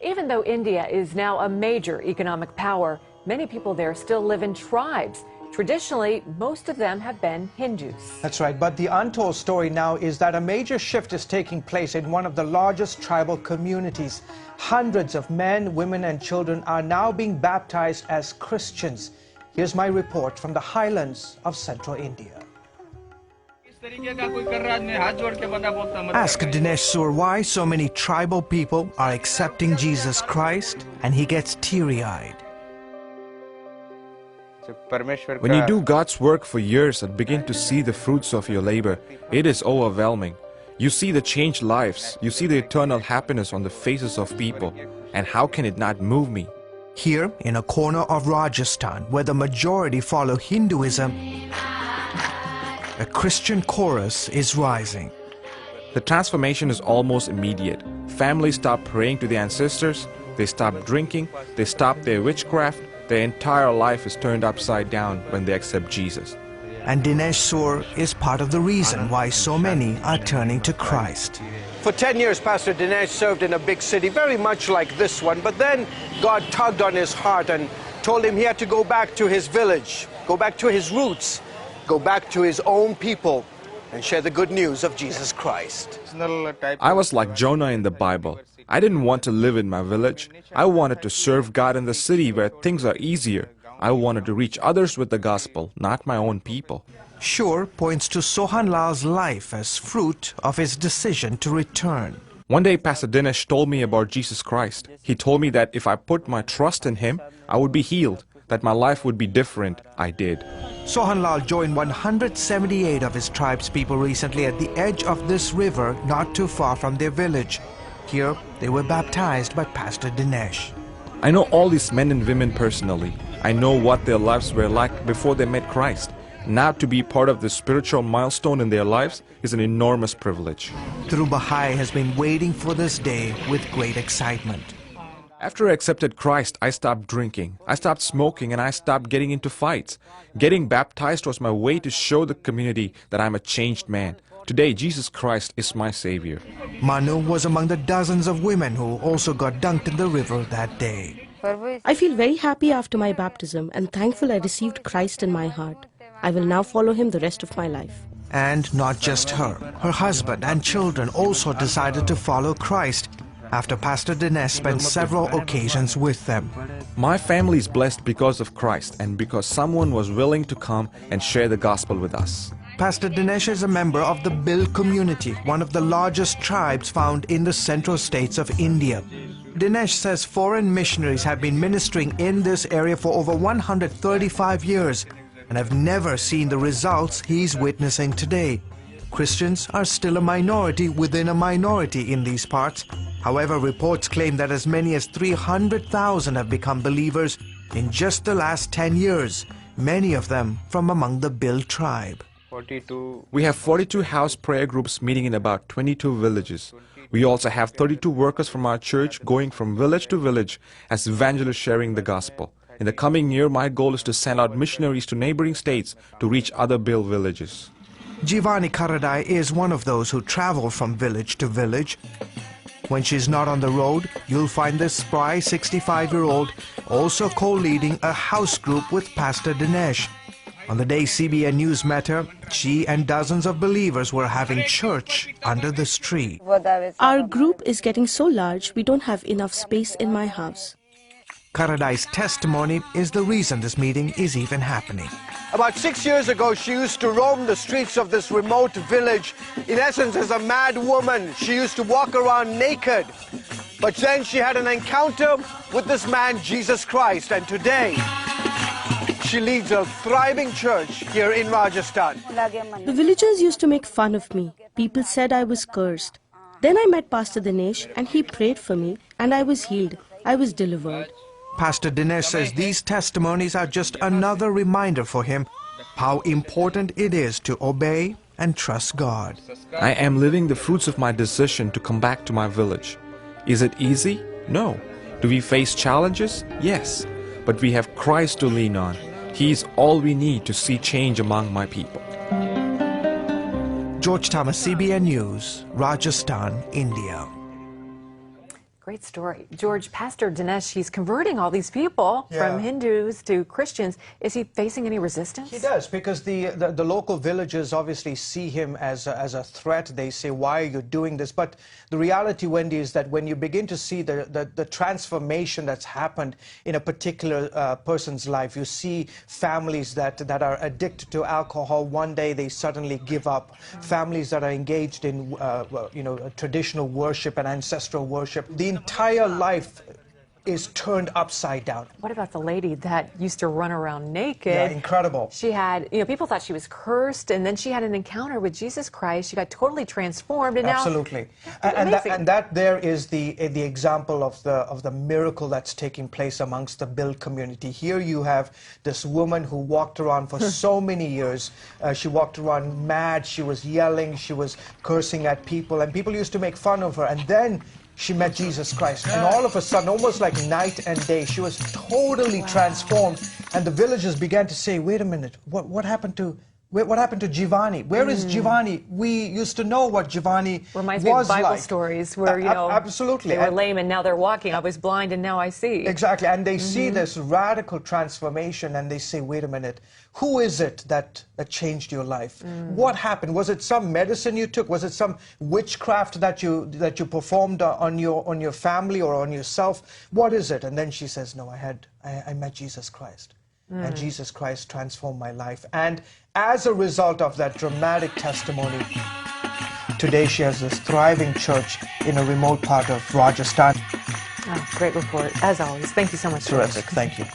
Even though India is now a major economic power, many people there still live in tribes. Traditionally, most of them have been Hindus. That's right, but the untold story now is that a major shift is taking place in one of the largest tribal communities. Hundreds of men, women and children are now being baptized as Christians. Here's my report from the highlands of central India. Ask Dinesh Sur why so many tribal people are accepting Jesus Christ, and he gets teary-eyed. When you do God's work for years and begin to see the fruits of your labor, it is overwhelming. You see the changed lives, you see the eternal happiness on the faces of people, and how can it not move me? Here, in a corner of Rajasthan, where the majority follow Hinduism, a Christian chorus is rising. The transformation is almost immediate. Families stop praying to their ancestors, they stop drinking, they stop their witchcraft. Their entire life is turned upside down when they accept Jesus. And Dinesh Sur is part of the reason why so many are turning to Christ. For 10 years, Pastor Dinesh served in a big city, very much like this one, but then God tugged on his heart and told him he had to go back to his village, go back to his roots, go back to his own people and share the good news of Jesus Christ. I was like Jonah in the Bible. I didn't want to live in my village. I wanted to serve God in the city where things are easier. I wanted to reach others with the gospel, not my own people. Shur points to Sohan Lal's life as fruit of his decision to return. One day Pastor Dinesh told me about Jesus Christ. He told me that if I put my trust in him, I would be healed, that my life would be different. I did. Sohan Lal joined 178 of his tribe's people recently at the edge of this river not too far from their village. Here, they were baptized by Pastor Dinesh. I know all these men and women personally. I know what their lives were like before they met Christ. Now to be part of this spiritual milestone in their lives is an enormous privilege. Dhruv Bahai has been waiting for this day with great excitement. After I accepted Christ, I stopped drinking, I stopped smoking, and I stopped getting into fights. Getting baptized was my way to show the community that I'm a changed man. Today, Jesus Christ is my Savior. Manu was among the dozens of women who also got dunked in the river that day. I feel very happy after my baptism and thankful I received Christ in my heart. I will now follow him the rest of my life. And not just her. Her husband and children also decided to follow Christ after Pastor Dinesh spent several occasions with them. My family is blessed because of Christ and because someone was willing to come and share the gospel with us. Pastor Dinesh is a member of the Bhil community, one of the largest tribes found in the central states of India. Dinesh says foreign missionaries have been ministering in this area for over 135 years and have never seen the results he's witnessing today. Christians are still a minority within a minority in these parts. However, reports claim that as many as 300,000 have become believers in just the last 10 years, many of them from among the Bhil tribe. We have 42 house prayer groups meeting in about 22 villages. We also have 32 workers from our church going from village to village as evangelists sharing the gospel. In the coming year, my goal is to send out missionaries to neighboring states to reach other Bhil villages. Jivani Karadai is one of those who travel from village to village. When she's not on the road, you'll find this spry 65-year-old also co-leading a house group with Pastor Dinesh. On the day CBN News met her, she and dozens of believers were having church under this tree. Our group is getting so large, we don't have enough space in my house. Karadai's testimony is the reason this meeting is even happening. About 6 years ago, she used to roam the streets of this remote village. In essence, as a mad woman, she used to walk around naked. But then she had an encounter with this man, Jesus Christ, and today she leads a thriving church here in Rajasthan. The villagers used to make fun of me. People said I was cursed. Then I met Pastor Dinesh and he prayed for me and I was healed. I was delivered. Pastor Dinesh says these testimonies are just another reminder for him how important it is to obey and trust God. I am living the fruits of my decision to come back to my village. Is it easy? No. Do we face challenges? Yes. But we have Christ to lean on. He is all we need to see change among my people. George Thomas, CBN News, Rajasthan, India. Great story. George, Pastor Dinesh, he's converting all these people from Hindus to Christians. Is he facing any resistance? He does, because the local villagers obviously see him as a threat. They say, why are you doing this? But the reality, Wendy, is that when you begin to see the transformation that's happened in a particular person's life, you see families that are addicted to alcohol. One day they suddenly give up. Families that are engaged in traditional worship and ancestral worship. The entire life is turned upside down. What about the lady that used to run around naked? Yeah, incredible. She had, people thought she was cursed, and then she had an encounter with Jesus Christ. She got totally transformed, and absolutely. Now, and that there is the example of the miracle that's taking place amongst the Bill community. Here you have this woman who walked around for so many years. She walked around mad. She was yelling. She was cursing at people, and people used to make fun of her. And then she met Jesus Christ, and all of a sudden, almost like night and day, she was totally transformed. And the villagers began to say, wait a minute, what happened to Jivani? Where is Jivani? We used to know what Jivani reminds me of Bible stories where, absolutely. They were lame and now they're walking. I was blind and now I see. Exactly, and they see this radical transformation, and they say, wait a minute, who is it that changed your life? What happened? Was it some medicine you took? Was it some witchcraft that you performed on your family or on yourself? What is it? And then she says, no, I met Jesus Christ. And Jesus Christ transformed my life. And as a result of that dramatic testimony, today she has this thriving church in a remote part of Rajasthan. Oh, great report, as always. Thank you so much. Terrific. Thank you.